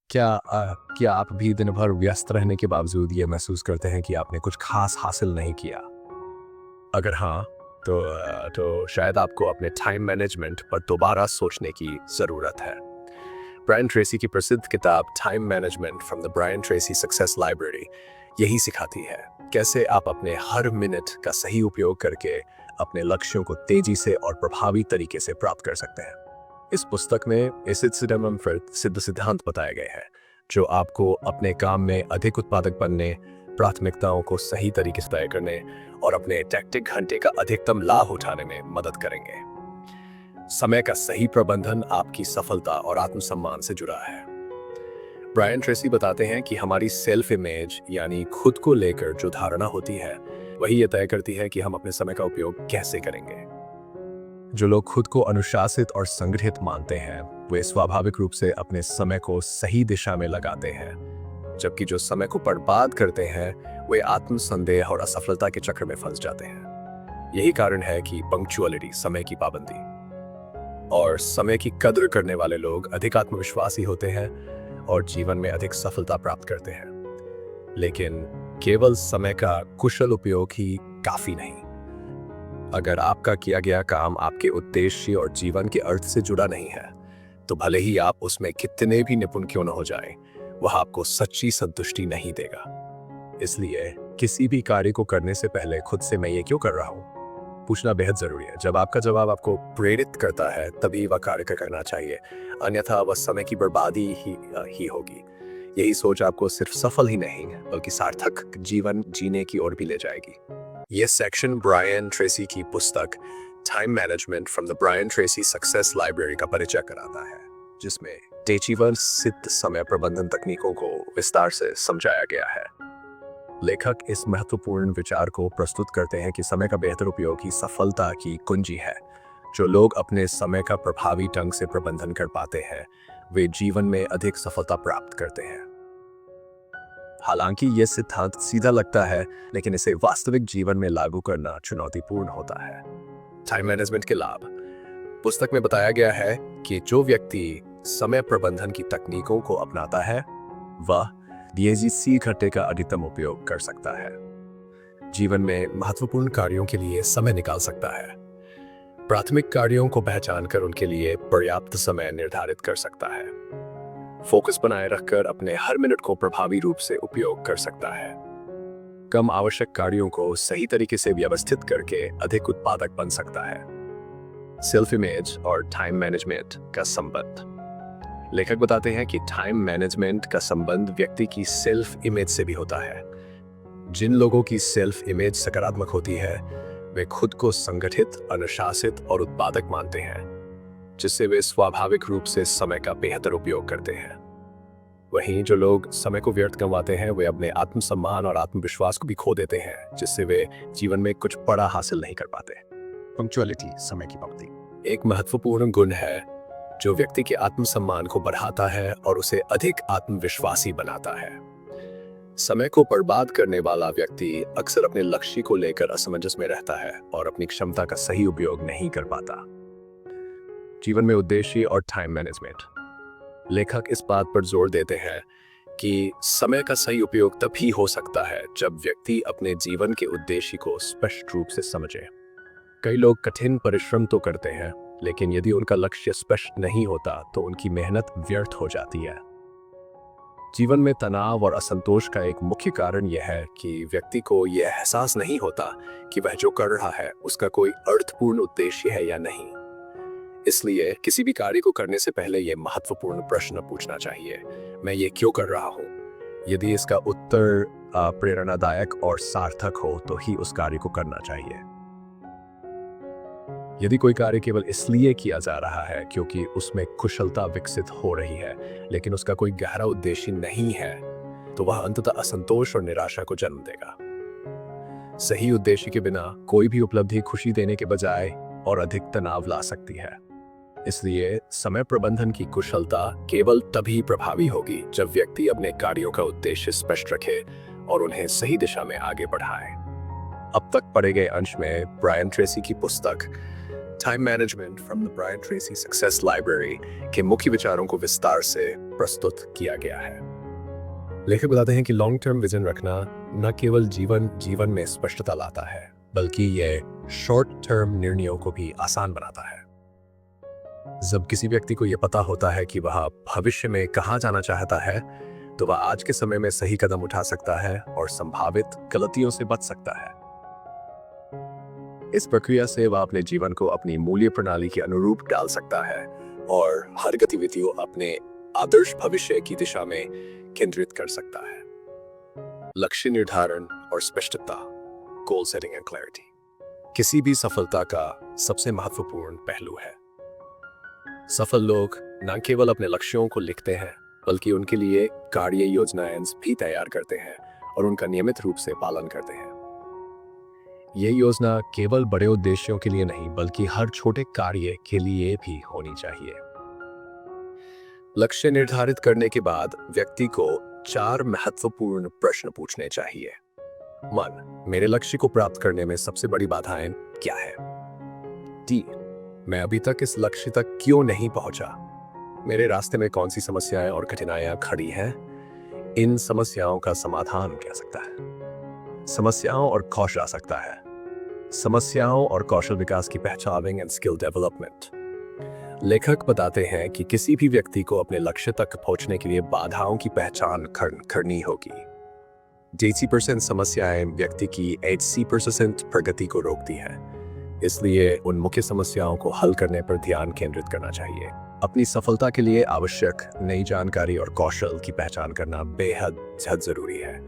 क्या आप भी दिन भर व्यस्त रहने के बावजूद ये महसूस करते हैं कि आपने कुछ खास हासिल नहीं किया? अगर हाँ, तो शायद आपको अपने टाइम मैनेजमेंट पर दोबारा सोचने की ज़रूरत है। ब्रायन ट्रेसी की प्रसिद्ध किताब time management from the Brian Tracy success library यही सिखाती है कैसे आप अपने हर मिनट का सही उपयोग करके अपने लक्ष्यों को तेजी से और प्रभावी तरीके से प्राप्त कर सकते हैं। इस पुस्तक में सिद्ध सिद्धांत बताए गए हैं जो आपको अपने काम में अधिक उत्पादक बनने, प्राथमिकताओं को सही तरीके से तय करने और अपने टैक्टिक घंटे का अधिकतम लाभ उठाने में मदद करेंगे। समय का सही प्रबंधन आपकी सफलता और आत्मसम्मान से जुड़ा है। ब्रायन ट्रेसी बताते हैं कि हमारी सेल्फ इमेज यानी खुद को लेकर जो धारणा होती है वही ये तय करती है कि हम अपने समय का उपयोग कैसे करेंगे। जो लोग खुद को अनुशासित और संगठित मानते हैं वे स्वाभाविक रूप से अपने समय को सही दिशा में लगाते हैं, जबकि जो समय को बर्बाद करते हैं वे आत्मसंदेह और असफलता के चक्र में फंस जाते हैं। यही कारण है कि पंक्चुअलिटी, समय की पाबंदी और समय की कद्र करने वाले लोग अधिक आत्मविश्वासी होते हैं और जीवन में अधिक सफलता प्राप्त करते हैं। लेकिन केवल समय का कुशल उपयोग ही काफी नहीं। अगर आपका किया गया काम आपके उद्देश्य और जीवन के अर्थ से जुड़ा नहीं है, तो भले ही आप उसमें कितने भी निपुण क्यों न हो जाएं, वह आपको सच्ची संतुष्टि नहीं देगा। इसलिए किसी भी कार्य को करने से पहले खुद से मैं ये क्यों कर रहा हूँ पूछना बेहद जरूरी है। जब आपका जवाब आपको प्रेरित करता है तभी वह कार्य करना चाहिए, अन्यथा वह समय की बर्बादी ही होगी। यही सोच आपको सिर्फ सफल ही नहीं बल्कि सार्थक जीवन जीने की ओर भी ले जाएगी। यह सेक्शन ब्रायन ट्रेसी की पुस्तक time management from the Brian Tracy success library का परिचय कराता है, जिसमें पेशेवर सिद्ध समय प्रबंधन तकनीकों को विस्तार से समझाया गया है। लेखक इस महत्वपूर्ण विचार को प्रस्तुत करते हैं कि समय का बेहतर उपयोग ही सफलता की कुंजी है। जो लोग अपने समय का प्रभावी ढंग से प्रबंधन कर पाते हैं वे जीवन में अधिक सफलता प्राप्त करते हैं। हालांकि यह सिद्धांत सीधा लगता है, लेकिन इसे वास्तविक जीवन में लागू करना चुनौतीपूर्ण होता है। टाइम मैनेजमेंट के लाभ पुस्तक में बताया गया है कि जो व्यक्ति समय प्रबंधन की तकनीकों को अपनाता है वह DAGC घंटे का अधिकतम उपयोग कर सकता है, जीवन में महत्वपूर्ण कार्यों के लिए समय निकाल सकता है, प्राथमिक कार्यों को पहचान कर उनके लिए पर्याप्त समय निर्धारित कर सकता है, फोकस बनाए रखकर अपने हर मिनट को प्रभावी रूप से उपयोग कर सकता है, कम आवश्यक कार्यों को सही तरीके से व्यवस्थित करके अधिक उत्पादक बन सकता है। सेल्फ इमेज और टाइम मैनेजमेंट का संबंध लेखक बताते हैं कि टाइम मैनेजमेंट का संबंध व्यक्ति की सेल्फ इमेज से भी होता है। जिन लोगों की सेल्फ इमेज सकारात्मक होती है वे खुद को संगठित, अनुशासित और उत्पादक मानते हैं, जिससे वे स्वाभाविक रूप से समय का बेहतर उपयोग करते हैं। वहीं जो लोग समय को व्यर्थ गंवाते हैं वे अपने आत्मसम्मान और आत्मविश्वास को भी खो देते हैं, जिससे वे जीवन में कुछ बड़ा हासिल नहीं कर पाते। पंक्चुअलिटी, समय की पाबंदी, एक महत्वपूर्ण गुण है जो व्यक्ति के आत्मसम्मान को बढ़ाता है और उसे अधिक आत्मविश्वासी बनाता है। समय को बर्बाद करने वाला व्यक्ति अक्सर अपने लक्ष्य को लेकर असमंजस में रहता है और अपनी क्षमता का सही उपयोग नहीं कर पाता। जीवन में उद्देश्य और टाइम मैनेजमेंट लेखक इस बात पर जोर देते हैं कि समय का सही उपयोग तभी हो सकता है जब व्यक्ति अपने जीवन के उद्देश्य को स्पष्ट रूप से समझे। कई लोग कठिन परिश्रम तो करते हैं, लेकिन यदि उनका लक्ष्य स्पष्ट नहीं होता तो उनकी मेहनत व्यर्थ हो जाती है। जीवन में तनाव और असंतोष का एक मुख्य कारण यह है कि व्यक्ति को यह एहसास नहीं होता कि वह जो कर रहा है उसका कोई अर्थपूर्ण उद्देश्य है या नहीं। इसलिए किसी भी कार्य को करने से पहले यह महत्वपूर्ण प्रश्न पूछना चाहिए, मैं ये क्यों कर रहा हूँ? यदि इसका उत्तर प्रेरणादायक और सार्थक हो तो ही उस कार्य को करना चाहिए। यदि कोई कार्य केवल इसलिए किया जा रहा है क्योंकि उसमें कुशलता विकसित हो रही है, लेकिन उसका कोई गहरा उद्देश्य नहीं है, तो वह अंततः असंतोष और निराशा को जन्म देगा। सही उद्देश्य के बिना कोई भी उपलब्धि खुशी देने के बजाय और अधिक तनाव ला सकती है। इसलिए समय प्रबंधन की कुशलता केवल तभी प्रभावी होगी जब व्यक्ति अपने कार्यों का उद्देश्य स्पष्ट रखे और उन्हें सही दिशा में आगे बढ़ाए। अब तक पढ़े गए अंश में ब्रायन ट्रेसी की पुस्तक time management from the Brian Tracy success library के मुख्य विचारों को विस्तार से प्रस्तुत किया गया है। लेखक बताते हैं कि लॉन्ग टर्म विजन रखना न केवल जीवन में स्पष्टता लाता है, बल्कि ये शॉर्ट टर्म निर्णयों को भी आसान बनाता है। जब किसी व्यक्ति को यह पता होता है कि वह भविष्य में कहाँ जाना चाहता है, तो वह आज के समय में सही कदम उठा सकता है और संभावित गलतियों से बच सकता है। इस प्रक्रिया से वह अपने जीवन को अपनी मूल्य प्रणाली के अनुरूप डाल सकता है और हर गतिविधियों अपने आदर्श भविष्य की दिशा में केंद्रित कर सकता है। लक्ष्य निर्धारण और स्पष्टता, गोल सेटिंग एंड क्लैरिटी, किसी भी सफलता का सबसे महत्वपूर्ण पहलू है। सफल लोग न केवल अपने लक्ष्यों को लिखते हैं, बल्कि उनके लिए कार्य योजनाएं भी तैयार करते हैं और उनका नियमित रूप से पालन करते हैं। यह योजना केवल बड़े उद्देश्यों के लिए नहीं, बल्कि हर छोटे कार्य के लिए भी होनी चाहिए। लक्ष्य निर्धारित करने के बाद व्यक्ति को 4 महत्वपूर्ण प्रश्न पूछने चाहिए। 1. मेरे लक्ष्य को प्राप्त करने में सबसे बड़ी बाधाएं क्या है? 2. मैं अभी तक इस लक्ष्य तक क्यों नहीं पहुंचा? मेरे रास्ते में कौन सी समस्याएं और कठिनाइयां खड़ी हैं? इन समस्याओं का समाधान क्या सकता है? समस्याओं और कौशल आ सकता है। समस्याओं और कौशल विकास की पहचान एंड स्किल डेवलपमेंट। लेखक बताते हैं कि किसी भी व्यक्ति को अपने लक्ष्य तक पहुंचने के लिए बाधाओं की पहचान करनी होगी। 80% समस्याएं व्यक्ति की 80% प्रगति को रोकती हैं। इसलिए उन मुख्य समस्याओं को हल करने पर ध्यान केंद्रित करना चाहिए। अपनी सफलता के लिए आवश्यक नई जानकारी और कौशल की पहचान करना बेहद जरूरी है।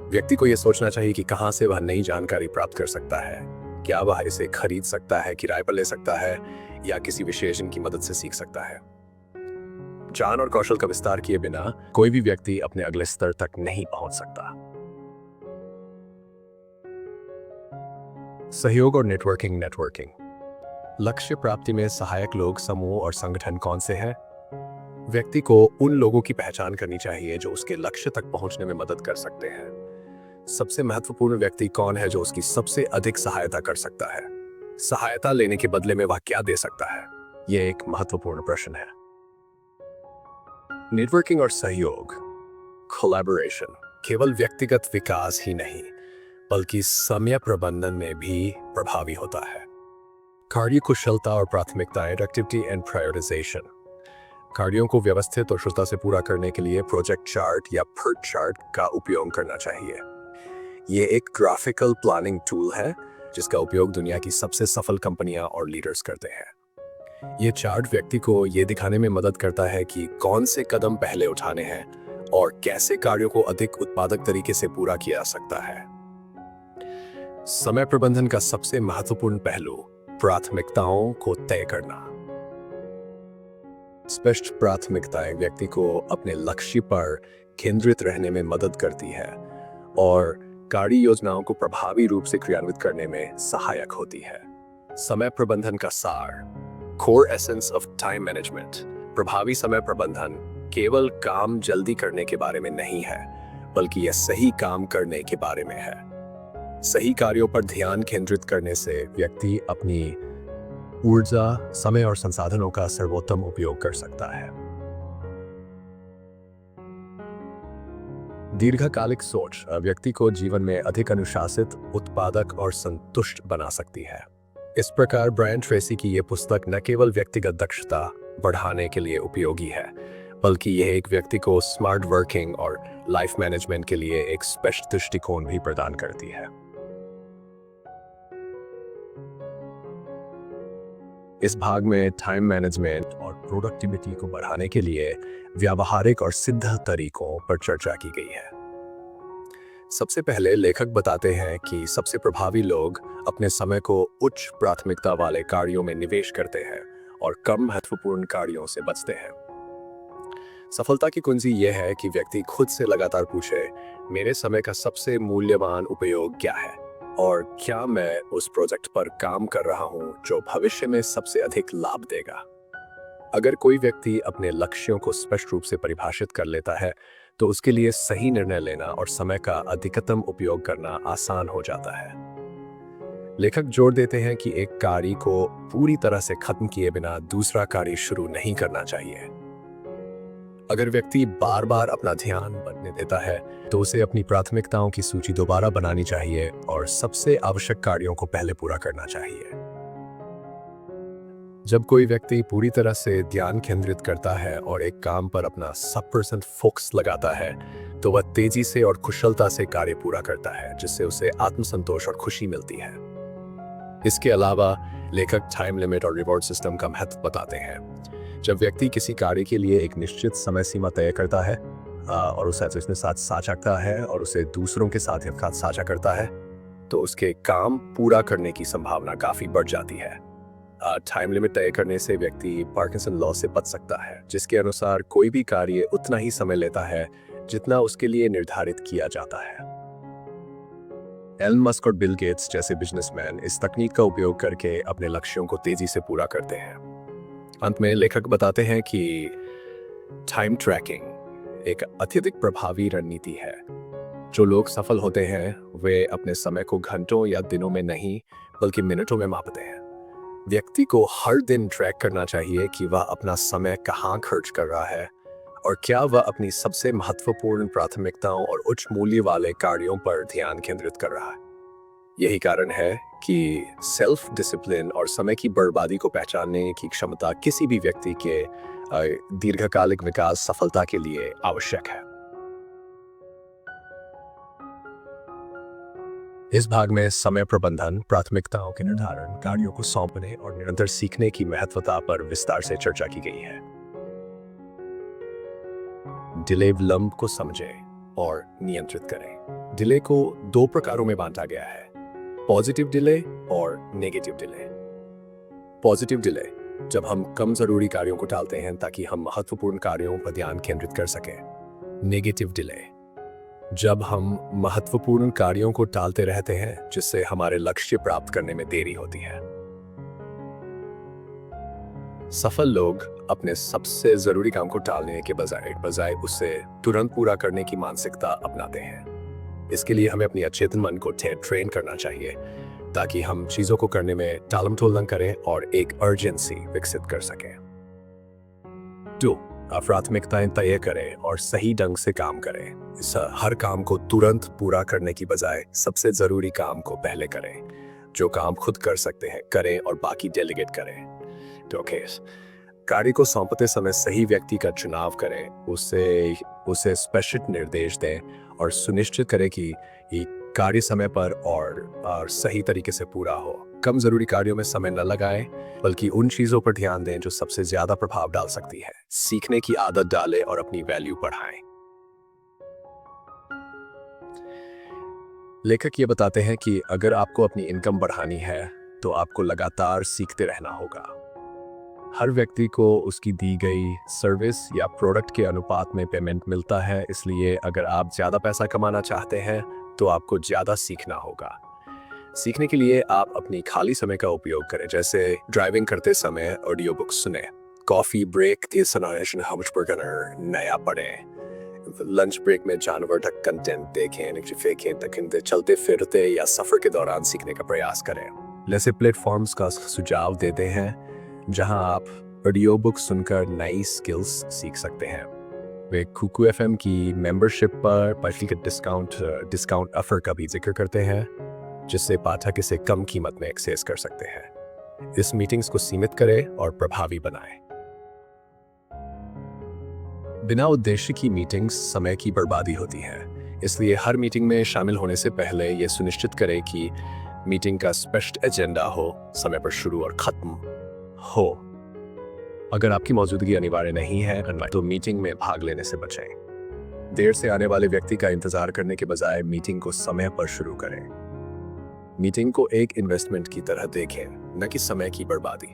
व्यक्ति को यह सोचना चाहिए कि कहां से वह नई जानकारी प्राप्त कर सकता है। क्या वह इसे खरीद सकता है, किराए पर ले सकता है या किसी विशेषज्ञ की मदद से सीख सकता है। ज्ञान और कौशल का विस्तार किए बिना कोई भी व्यक्ति अपने अगले स्तर तक नहीं पहुंच सकता। सहयोग और नेटवर्किंग। लक्ष्य प्राप्ति में सहायक लोग, समूह और संगठन कौन से हैं? व्यक्ति को उन लोगों की पहचान करनी चाहिए जो उसके लक्ष्य तक पहुंचने में मदद कर सकते हैं। सबसे महत्वपूर्ण व्यक्ति कौन है जो उसकी सबसे अधिक सहायता कर सकता है? सहायता लेने के बदले में वह क्या दे सकता है? यह एक महत्वपूर्ण प्रश्न है। नेटवर्किंग और सहयोग, कोलैबोरेशन, केवल व्यक्तिगत विकास ही नहीं, बल्कि समय प्रबंधन में भी प्रभावी होता है। कार्य कुशलता और प्राथमिकताएं, एक्टिविटी एंड प्रायोरिटाइजेशन। कार्यों को व्यवस्थित और शुद्धता से पूरा करने के लिए प्रोजेक्ट चार्ट या PERT चार्ट का उपयोग करना चाहिए। ये एक ग्राफिकल प्लानिंग टूल है जिसका उपयोग दुनिया की सबसे सफल कंपनियां और लीडर्स करते हैं। ये चार्ट व्यक्ति को ये दिखाने में मदद करता है कि कौन से कदम पहले उठाने हैं और कैसे कार्यों को अधिक उत्पादक तरीके से पूरा किया जा सकता है। समय प्रबंधन का सबसे महत्वपूर्ण पहलू प्राथमिकताओं को तय करना। स्पष्ट प्राथमिकताएं व्यक्ति को अपने लक्ष्य पर केंद्रित रहने में मदद करती है और कार्य योजनाओं को प्रभावी रूप से क्रियान्वित करने में सहायक होती है। समय प्रबंधन का सार, core essence of time management. प्रभावी समय प्रबंधन केवल काम जल्दी करने के बारे में नहीं है, बल्कि यह सही काम करने के बारे में है। सही कार्यों पर ध्यान केंद्रित करने से व्यक्ति अपनी ऊर्जा, समय और संसाधनों का सर्वोत्तम उपयोग कर सकता है। दीर्घकालिक सोच व्यक्ति को जीवन में अधिक अनुशासित, उत्पादक और संतुष्ट बना सकती है। इस प्रकार ब्रायन ट्रेसी की यह पुस्तक न केवल व्यक्तिगत दक्षता बढ़ाने के लिए उपयोगी है, बल्कि यह एक व्यक्ति को स्मार्ट वर्किंग और लाइफ मैनेजमेंट के लिए एक स्पष्ट दृष्टिकोण भी प्रदान करती है। इस भाग में टाइम मैनेजमेंट और प्रोडक्टिविटी को बढ़ाने के लिए व्यावहारिक और सिद्ध तरीकों पर चर्चा की गई है। सबसे पहले लेखक बताते हैं कि सबसे प्रभावी लोग अपने समय को उच्च प्राथमिकता वाले कार्यों में निवेश करते हैं और कम महत्वपूर्ण कार्यों से बचते हैं। सफलता की कुंजी यह है कि व्यक्ति खुद से लगातार पूछे, मेरे समय का सबसे मूल्यवान उपयोग क्या है और क्या मैं उस प्रोजेक्ट पर काम कर रहा हूं जो भविष्य में सबसे अधिक लाभ देगा। अगर कोई व्यक्ति अपने लक्ष्यों को स्पष्ट रूप से परिभाषित कर लेता है, तो उसके लिए सही निर्णय लेना और समय का अधिकतम उपयोग करना आसान हो जाता है। लेखक जोर देते हैं कि एक कार्य को पूरी तरह से खत्म किए बिना दूसरा कार्य शुरू नहीं करना चाहिए। अगर व्यक्ति बार बार अपना ध्यान बदलने देता है तो उसे अपनी प्राथमिकताओं की सूची दोबारा बनानी चाहिए और सबसे आवश्यक कार्यों को पहले पूरा करना चाहिए। जब कोई व्यक्ति पूरी तरह से ध्यान केंद्रित करता है और एक काम पर अपना 100% फोकस लगाता है तो वह तेजी से और कुशलता से कार्य पूरा करता है, जिससे उसे आत्मसंतोष और खुशी मिलती है। इसके अलावा लेखक टाइम लिमिट और रिवॉर्ड सिस्टम का महत्व बताते हैं। जब व्यक्ति किसी कार्य के लिए एक निश्चित समय सीमा तय करता है और उसे उसके साथ साझा करता है और उसे दूसरों के साथ साझा करता है तो उसके काम पूरा करने की संभावना काफी बढ़ जाती है। टाइम लिमिट तय करने से व्यक्ति पार्किंसन लॉ से बच सकता है, जिसके अनुसार कोई भी कार्य उतना ही समय लेता है जितना उसके लिए निर्धारित किया जाता है। एलन मस्क और बिल गेट्स जैसे बिजनेसमैन इस तकनीक का उपयोग करके अपने लक्ष्यों को तेजी से पूरा करते हैं। अंत में लेखक बताते हैं कि टाइम ट्रैकिंग एक अत्यधिक प्रभावी रणनीति है। जो लोग सफल होते हैं वे अपने समय को घंटों या दिनों में नहीं बल्कि मिनटों में मापते हैं। व्यक्ति को हर दिन ट्रैक करना चाहिए कि वह अपना समय कहाँ खर्च कर रहा है और क्या वह अपनी सबसे महत्वपूर्ण प्राथमिकताओं और उच्च मूल्य वाले कार्यों पर ध्यान केंद्रित कर रहा है। यही कारण है कि सेल्फ डिसिप्लिन और समय की बर्बादी को पहचानने की क्षमता किसी भी व्यक्ति के दीर्घकालिक विकास सफलता के लिए आवश्यक है। इस भाग में समय प्रबंधन, प्राथमिकताओं के निर्धारण, कार्यों को सौंपने और निरंतर सीखने की महत्वता पर विस्तार से चर्चा की गई है। डिले विलंब को समझें और नियंत्रित करें। डिले को दो प्रकारों में बांटा गया है, पॉजिटिव डिले और नेगेटिव डिले। पॉजिटिव डिले जब हम कम जरूरी कार्यों को टालते हैं ताकि हम महत्वपूर्ण कार्यों पर ध्यान केंद्रित कर सकें। नेगेटिव डिले जब हम महत्वपूर्ण कार्यों को टालते रहते हैं जिससे हमारे लक्ष्य प्राप्त करने में देरी होती है। सफल लोग अपने सबसे जरूरी काम को टालने के बजाय उसे तुरंत पूरा करने की मानसिकता अपनाते हैं। इसके लिए हमें अपनी अचेतन मन को ट्रेन करना चाहिए ताकि हम चीजों को करने में टालम टोल न करें और एक अर्जेंसी विकसित कर सकें। 2. प्राथमिकताएं तय करें और सही ढंग से काम करें। इस हर काम को तुरंत पूरा करने की बजाय सबसे जरूरी काम को पहले करें। जो काम खुद कर सकते हैं करें और बाकी डेलीगेट करें। तो कार्य को सौंपते समय सही व्यक्ति का चुनाव करें, उसे स्पष्ट निर्देश दें और सुनिश्चित करें कि ये कार्य समय पर और सही तरीके से पूरा हो। कम जरूरी कार्यों में समय न लगाएं, बल्कि उन चीजों पर ध्यान दें जो सबसे ज्यादा प्रभाव डाल सकती है। सीखने की आदत डालें और अपनी वैल्यू बढ़ाएं। लेखक ये बताते हैं कि अगर आपको अपनी इनकम बढ़ानी है तो आपको लगातार सीखते रहना होगा। हर व्यक्ति को उसकी दी गई सर्विस या प्रोडक्ट के अनुपात में पेमेंट मिलता है, इसलिए अगर आप ज्यादा पैसा कमाना चाहते हैं तो आपको ज्यादा सीखना होगा। सीखने के लिए आप अपनी खाली समय का उपयोग करें, जैसे ड्राइविंग करते समय ऑडियो बुक सुने, कॉफी ब्रेक नया पढ़ें, लंच ब्रेक में जानवर तक कंटेंट देखें, चलते फिरते या सफर के दौरान सीखने का प्रयास करें। ऐसे प्लेटफॉर्म्स का सुझाव देते हैं जहां आप ऑडियो बुक सुनकर नई स्किल्स सीख सकते हैं। वे कुकू एफएम की मेंबरशिप पर डिस्काउंट ऑफर का भी जिक्र करते हैं, जिससे पाठक इसे कम कीमत में एक्सेस कर सकते हैं। इस मीटिंग्स को सीमित करें और प्रभावी बनाएं। बिना उद्देश्य की मीटिंग्स समय की बर्बादी होती है, इसलिए हर मीटिंग में शामिल होने से पहले यह सुनिश्चित करें कि मीटिंग का स्पष्ट एजेंडा हो, समय पर शुरू और खत्म हो। अगर आपकी मौजूदगी अनिवार्य नहीं है तो मीटिंग में भाग लेने से बचें। देर से आने वाले व्यक्ति का इंतजार करने के बजाय मीटिंग को समय पर शुरू करें। मीटिंग को एक इन्वेस्टमेंट की तरह देखें, न कि समय की बर्बादी।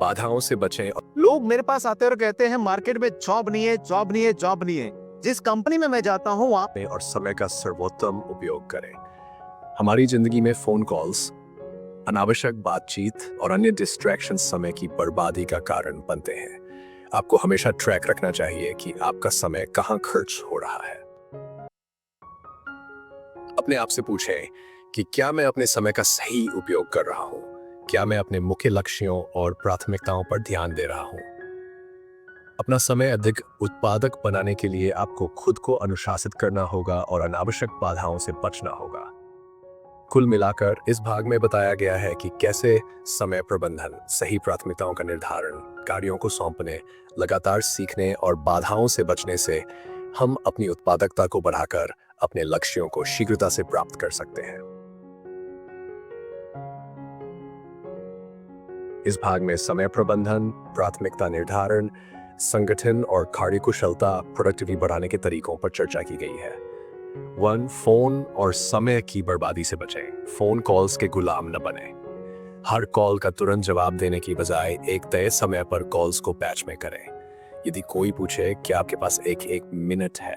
बाधाओं से बचें। लोग मेरे पास आते और कहते हैं मार्केट में जॉब नहीं है। जिस कंपनी में मैं जाता हूँ वहाँ और समय का सर्वोत्तम उपयोग करें। हमारी जिंदगी में फोन कॉल्स, अनावश्यक बातचीत और अन्य डिस्ट्रैक्शन समय की बर्बादी का कारण बनते हैं। आपको हमेशा ट्रैक रखना चाहिए कि आपका समय कहाँ खर्च हो रहा है। अपने आप से पूछें कि क्या मैं अपने समय का सही उपयोग कर रहा हूँ? क्या मैं अपने मुख्य लक्ष्यों और प्राथमिकताओं पर ध्यान दे रहा हूँ? अपना समय अधिक उत्पादक बनाने के लिए आपको खुद को अनुशासित करना होगा और अनावश्यक बाधाओं से बचना होगा। कुल मिलाकर इस भाग में बताया गया है कि कैसे समय प्रबंधन, सही प्राथमिकताओं का निर्धारण, कार्यों को सौंपने, लगातार सीखने और बाधाओं से बचने से हम अपनी उत्पादकता को बढ़ाकर अपने लक्ष्यों को शीघ्रता से प्राप्त कर सकते हैं। इस भाग में समय प्रबंधन, प्राथमिकता निर्धारण, संगठन और कार्यकुशलता, प्रोडक्टिविटी बढ़ाने के तरीकों पर चर्चा की गई है। 1. फोन और समय की बर्बादी से बचें। फोन कॉल्स के गुलाम न बने। हर कॉल का तुरंत जवाब देने की बजाय एक तय समय पर कॉल्स को बैच में करें। यदि कोई पूछे कि आपके पास एक मिनट है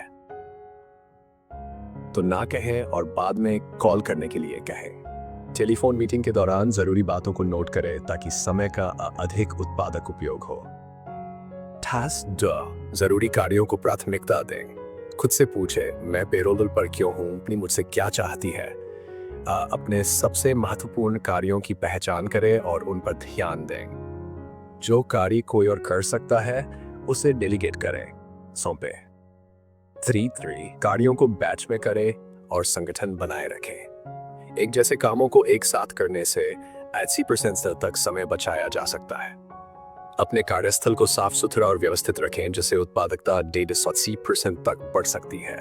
तो ना कहें और बाद में कॉल करने के लिए कहें। टेलीफोन मीटिंग के दौरान जरूरी बातों को नोट करें ताकि समय का अधिक उत्पादक उपयोग हो। टास्क 2, जरूरी कार्यों को प्राथमिकता दें। खुद से पूछे, मैं पेरोल पर क्यों हूं, अपनी मुझसे क्या चाहती है। अपने सबसे महत्वपूर्ण कार्यों की पहचान करें और उन पर ध्यान दें। जो कार्य कोई और कर सकता है उसे डेलीगेट करें, सौंपे। 3. कार्यों को बैच में करें और संगठन बनाए रखें। एक जैसे कामों को एक साथ करने से 80% तक समय बचाया जा सकता है। अपने कार्यस्थल को साफ सुथरा और व्यवस्थित रखें, जिससे उत्पादकता 150% तक बढ़ सकती है।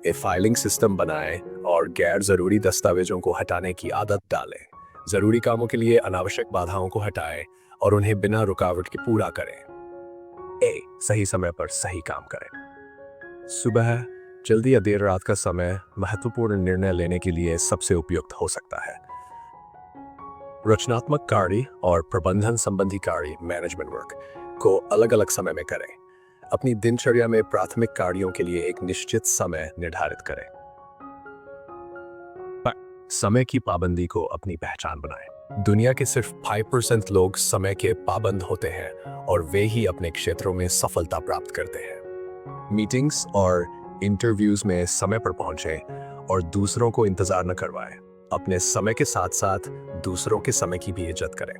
एक फाइलिंग सिस्टम बनाएं और गैर जरूरी दस्तावेजों को हटाने की आदत डालें। जरूरी कामों के लिए अनावश्यक बाधाओं को हटाएं और उन्हें बिना रुकावट के पूरा करें। सही समय पर सही काम करें। सुबह, जल्दी या देर रात का समय महत्वपूर्ण निर्णय लेने के लिए सबसे उपयुक्त हो सकता है। रचनात्मक कार्य और प्रबंधन संबंधी कार्य, मैनेजमेंट वर्क, को अलग अलग समय में करें। अपनी दिनचर्या में प्राथमिक कार्यों के लिए एक निश्चित समय निर्धारित करें। समय की पाबंदी को अपनी पहचान बनाएं। दुनिया के सिर्फ 5% लोग समय के पाबंद होते हैं और वे ही अपने क्षेत्रों में सफलता प्राप्त करते हैं। मीटिंग्स और इंटरव्यूज में समय पर पहुंचें और दूसरों को इंतजार न करवाएं। अपने समय के साथ साथ दूसरों के समय की भी इज्जत करें।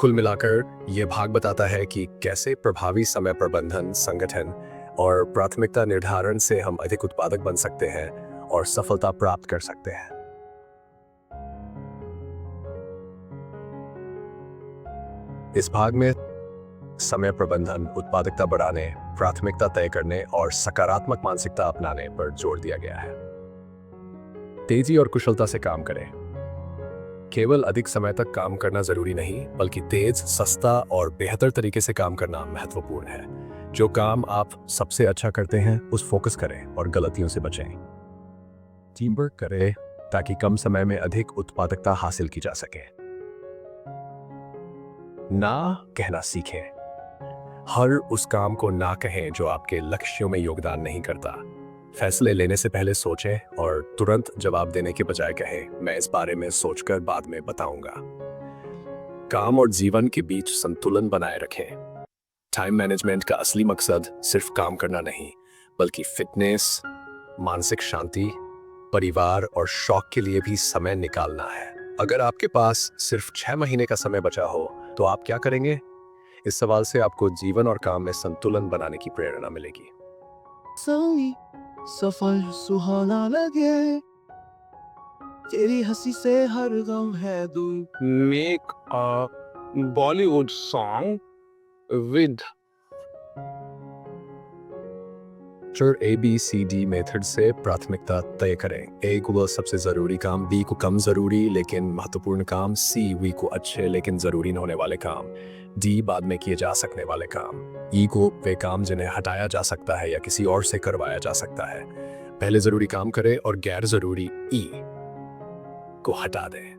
कुल मिलाकर यह भाग बताता है कि कैसे प्रभावी समय प्रबंधन, संगठन और प्राथमिकता निर्धारण से हम अधिक उत्पादक बन सकते हैं और सफलता प्राप्त कर सकते हैं। इस भाग में समय प्रबंधन, उत्पादकता बढ़ाने, प्राथमिकता तय करने और सकारात्मक मानसिकता अपनाने पर जोर दिया गया है। तेजी और कुशलता से काम करें। केवल अधिक समय तक काम करना जरूरी नहीं, बल्कि तेज, सस्ता और बेहतर तरीके से काम करना महत्वपूर्ण है। जो काम आप सबसे अच्छा करते हैं उस फोकस करें और गलतियों से बचें। टीम वर्क करें ताकि कम समय में अधिक उत्पादकता हासिल की जा सके। ना कहना सीखें। हर उस काम को ना कहें जो आपके लक्ष्यों में योगदान नहीं करता। फैसले लेने से पहले सोचें और तुरंत जवाब देने के बजाय कहें, मैं इस बारे में सोचकर बाद में बताऊंगा। काम और जीवन के बीच संतुलन बनाए रखें। टाइम मैनेजमेंट का असली मकसद सिर्फ काम करना नहीं, बल्कि फिटनेस, मानसिक शांति, परिवार और शौक के लिए भी समय निकालना है। अगर आपके पास सिर्फ 6 महीने का समय बचा हो तो आप क्या करेंगे? इस सवाल से आपको जीवन और काम में संतुलन बनाने की प्रेरणा मिलेगी। सफर सुहाना लगे, तेरी हंसी से हर गम है दूर। Make a Bollywood song with ABCD method से प्राथमिकता तय करें। A को सबसे जरूरी काम, B को कम जरूरी लेकिन महत्वपूर्ण काम, C V को अच्छे लेकिन जरूरी न होने वाले काम, D बाद में किए जा सकने वाले काम, E को वे काम जिन्हें हटाया जा सकता है या किसी और से करवाया जा सकता है। पहले जरूरी काम करें और गैर जरूरी E को हटा दें।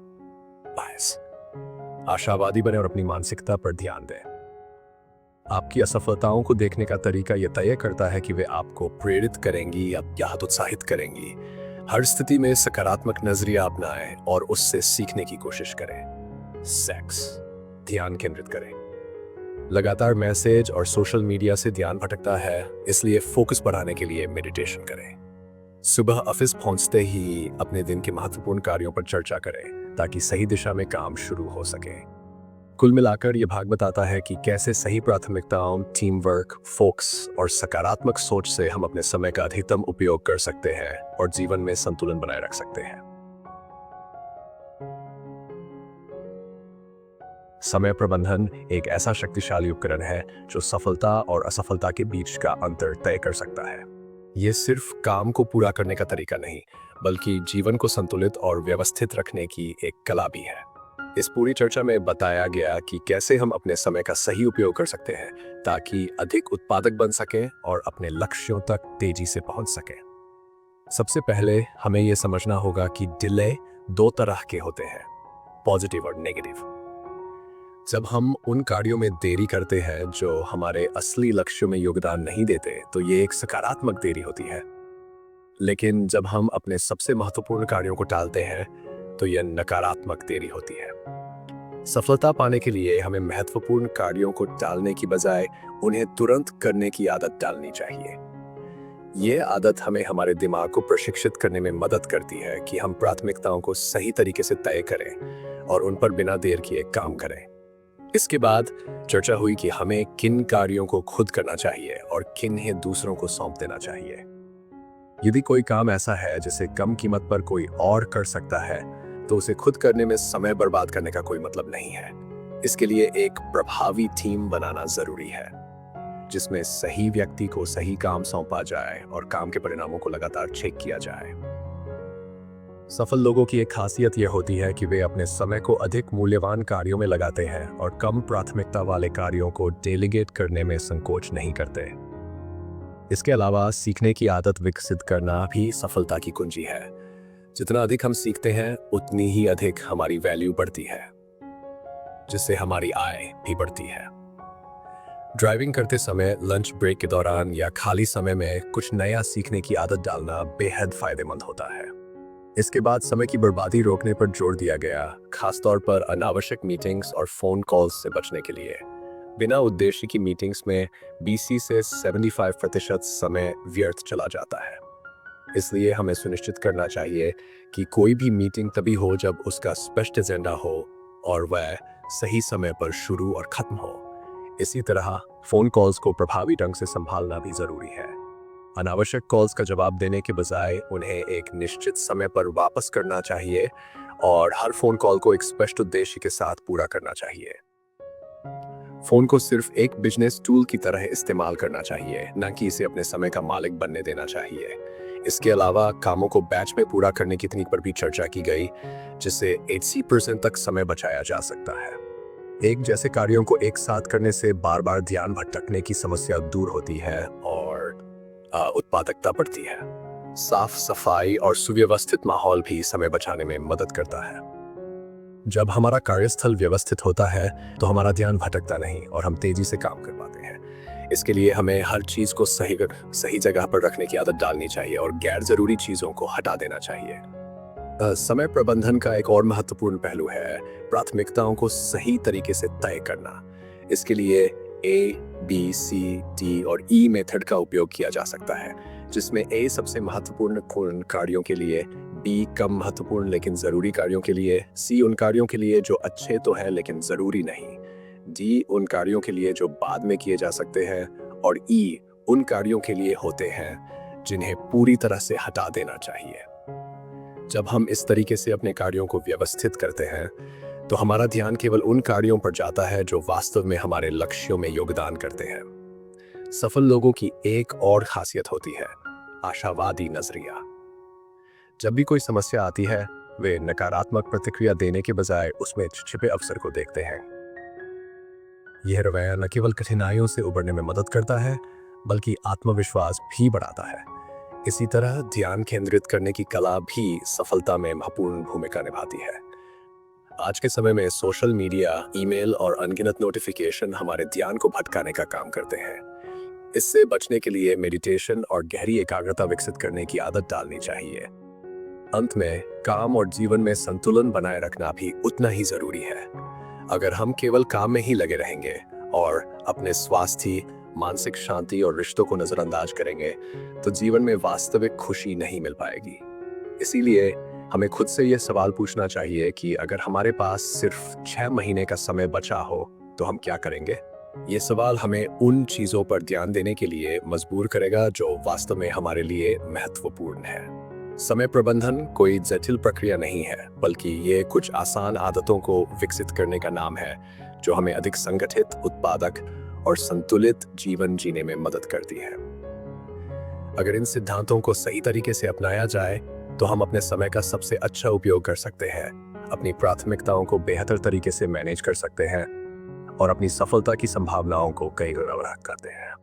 बस आशावादी बने और अपनी मानसिकता पर ध्यान दें। आपकी असफलताओं को देखने का तरीका यह तय करता है कि वे आपको प्रेरित करेंगी या हतोत्साहित करेंगी। हर स्थिति में सकारात्मक नजरिया अपनाएं और उससे सीखने की कोशिश करें। सेक्स, ध्यान केंद्रित करें। लगातार मैसेज और सोशल मीडिया से ध्यान भटकता है, इसलिए फोकस बढ़ाने के लिए मेडिटेशन करें। सुबह ऑफिस पहुंचते ही अपने दिन के महत्वपूर्ण कार्यों पर चर्चा करें ताकि सही दिशा में काम शुरू हो सके। कुल मिलाकर ये भाग बताता है कि कैसे सही प्राथमिकताओं, टीम वर्क, फोकस और सकारात्मक सोच से हम अपने समय का अधिकतम उपयोग कर सकते हैं और जीवन में संतुलन बनाए रख सकते हैं। समय प्रबंधन एक ऐसा शक्तिशाली उपकरण है जो सफलता और असफलता के बीच का अंतर तय कर सकता है। ये सिर्फ काम को पूरा करने का तरीका नहीं, बल्कि जीवन को संतुलित और व्यवस्थित रखने की एक कला भी है। इस पूरी चर्चा में बताया गया कि कैसे हम अपने समय का सही उपयोग कर सकते हैं ताकि अधिक उत्पादक बन सकें और अपने लक्ष्यों तक तेजी से पहुंच सकें। सबसे पहले हमें यह समझना होगा कि डिले दो तरह के होते हैं, पॉजिटिव और नेगेटिव। जब हम उन कार्यों में देरी करते हैं जो हमारे असली लक्ष्यों में योगदान नहीं देते, तो ये एक सकारात्मक देरी होती है। लेकिन जब हम अपने सबसे महत्वपूर्ण कार्यों को टालते हैं, तो यह नकारात्मक देरी होती है। सफलता पाने के लिए हमें महत्वपूर्ण कार्यों को टालने की बजाय उन्हें तुरंत करने की आदत डालनी चाहिए। ये आदत हमें हमारे दिमाग को प्रशिक्षित करने में मदद करती है कि हम प्राथमिकताओं को सही तरीके से तय करें और उन पर बिना देर किए काम करें। इसके बाद चर्चा हुई कि हमें किन कार्यों को खुद करना चाहिए और किन्हें दूसरों को सौंप देना चाहिए। यदि कोई काम ऐसा है जिसे कम कीमत पर कोई और कर सकता है, तो उसे खुद करने में समय बर्बाद करने का कोई मतलब नहीं है। इसके लिए एक प्रभावी टीम बनाना जरूरी है, जिसमें सही व्यक्ति को सही काम सौंपा जाए और काम के परिणामों को लगातार चेक किया जाए। सफल लोगों की एक खासियत यह होती है कि वे अपने समय को अधिक मूल्यवान कार्यों में लगाते हैं और कम प्राथमिकता वाले कार्यों को डेलीगेट करने में संकोच नहीं करते। इसके अलावा सीखने की आदत विकसित करना भी सफलता की कुंजी है। जितना अधिक हम सीखते हैं, उतनी ही अधिक हमारी वैल्यू बढ़ती है, जिससे हमारी आय भी बढ़ती है। ड्राइविंग करते समय, लंच ब्रेक के दौरान या खाली समय में कुछ नया सीखने की आदत डालना बेहद फायदेमंद होता है। इसके बाद समय की बर्बादी रोकने पर जोर दिया गया, खासतौर पर अनावश्यक मीटिंग्स और फोन कॉल्स से बचने के लिए। बिना उद्देश्य की मीटिंग्स में 20 से 75% समय व्यर्थ चला जाता है। इसलिए हमें सुनिश्चित करना चाहिए कि कोई भी मीटिंग तभी हो जब उसका स्पष्ट एजेंडा हो और वह सही समय पर शुरू और खत्म हो। इसी तरह फोन कॉल्स को प्रभावी ढंग से संभालना भी जरूरी है। अनावश्यक कॉल्स का जवाब देने के बजाय उन्हें एक निश्चित समय पर वापस करना चाहिए और हर फोन कॉल को एक स्पष्ट उद्देश्य के साथ पूरा करना चाहिए। फोन को सिर्फ एक बिजनेस टूल की तरह इस्तेमाल करना चाहिए, न कि इसे अपने समय का मालिक बनने देना चाहिए। इसके अलावा कामों को बैच में पूरा करने की तकनीक पर भी चर्चा की गई, जिससे 80% तक समय बचाया जा सकता है। एक जैसे कार्यों को एक साथ करने से बार बार ध्यान भटकने की समस्या दूर होती है और उत्पादकता बढ़ती है। साफ सफाई और सुव्यवस्थित माहौल भी समय बचाने में मदद करता है। जब हमारा कार्यस्थल व्यवस्थित होता है, तो हमारा ध्यान भटकता नहीं और हम तेजी से काम कर पाते हैं। इसके लिए हमें हर चीज को सही जगह पर रखने की आदत डालनी चाहिए और गैर जरूरी चीजों को हटा देना चाहिए। समय प्रबंधन का एक और महत्वपूर्ण पहलू है प्राथमिकताओं को सही तरीके से तय करना। इसके लिए A, B, C, D और E मेथड का उपयोग किया जा सकता है, जिसमें A सबसे महत्वपूर्ण कार्यों के लिए, B कम महत्वपूर्ण लेकिन जरूरी कार्यों के लिए, C उन कार्यों के लिए जो अच्छे तो हैं लेकिन जरूरी नहीं, D उन कार्यों के लिए जो बाद में किए जा सकते हैं और E उन कार्यों के लिए होते हैं जिन्हें पूरी तरह से हटा देना चाहिए। जब हम इस तरीके से अपने कार्यों को व्यवस्थित करते हैं, तो हमारा ध्यान केवल उन कार्यों पर जाता है जो वास्तव में हमारे लक्ष्यों में योगदान करते हैं। सफल लोगों की एक और खासियत होती है आशावादी नजरिया। जब भी कोई समस्या आती है, वे नकारात्मक प्रतिक्रिया देने के बजाय उसमें छिपे अवसर को देखते हैं। यह रवैया न केवल कठिनाइयों से उबरने में मदद करता है, बल्कि आत्मविश्वास भी बढ़ाता है। इसी तरह ध्यान केंद्रित करने की कला भी सफलता में महत्वपूर्ण भूमिका निभाती है। आज के समय में सोशल मीडिया, ईमेल और अनगिनत नोटिफिकेशन हमारे ध्यान को भटकाने का काम करते हैं। इससे बचने के लिए मेडिटेशन और गहरी एकाग्रता विकसित करने की आदत डालनी चाहिए। अंत में काम और जीवन में संतुलन बनाए रखना भी उतना ही जरूरी है। अगर हम केवल काम में ही लगे रहेंगे और अपने स्वास्थ्य, मानसिक शांति और रिश्तों को नजरअंदाज करेंगे, तो जीवन में वास्तविक खुशी नहीं मिल पाएगी। इसीलिए हमें खुद से ये सवाल पूछना चाहिए कि अगर हमारे पास सिर्फ 6 महीने का समय बचा हो तो हम क्या करेंगे। ये सवाल हमें उन चीज़ों पर ध्यान देने के लिए मजबूर करेगा जो वास्तव में हमारे लिए महत्वपूर्ण है। समय प्रबंधन कोई जटिल प्रक्रिया नहीं है, बल्कि ये कुछ आसान आदतों को विकसित करने का नाम है जो हमें अधिक संगठित, उत्पादक और संतुलित जीवन जीने में मदद करती है। अगर इन सिद्धांतों को सही तरीके से अपनाया जाए तो हम अपने समय का सबसे अच्छा उपयोग कर सकते हैं, अपनी प्राथमिकताओं को बेहतर तरीके से मैनेज कर सकते हैं और अपनी सफलता की संभावनाओं को कई गुना करते हैं।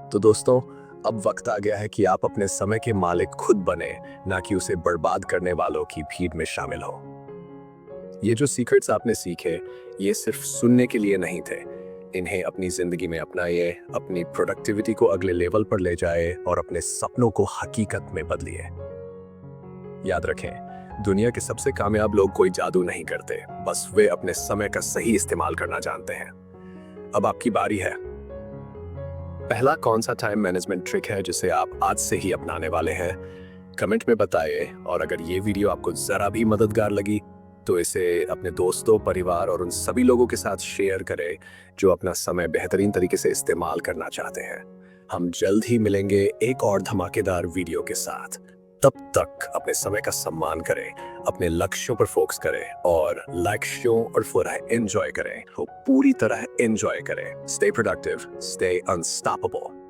तो दोस्तों, अब वक्त आ गया है कि आप अपने समय के मालिक खुद बने, ना कि उसे बर्बाद करने वालों की भीड़ में शामिल हो। ये जो सीक्रेट्स आपने सीखे, ये सिर्फ सुनने के लिए नहीं थे। इन्हें अपनी जिंदगी में अपनाइए, अपनी प्रोडक्टिविटी को अगले लेवल पर ले जाए और अपने सपनों को हकीकत में बदलिए। याद रखें, दुनिया के सबसे कामयाब लोग कोई जादू नहीं करते, बस वे अपने समय का सही इस्तेमाल करना जानते हैं। अब आपकी बारी है। पहला कौन सा टाइम मैनेजमेंट ट्रिक है जिसे आप आज से ही अपनाने वाले हैं? कमेंट में बताइए। और अगर ये वीडियो आपको जरा भी मददगार लगी तो इसे अपने दोस्तों, परिवार और उन सभी लोगों के साथ शेयर करें जो अपना समय बेहतरीन तरीके से इस्तेमाल करना चाहते हैं। हम जल्द ही मिलेंगे एक और धमाकेदार वीडियो के साथ। तब तक अपने समय का सम्मान करें, अपने लक्ष्यों पर फोकस करें और लक्ष्यों और पूरा एंजॉय करें। तो पूरी तरह एंजॉय करें। Stay productive, stay unstoppable.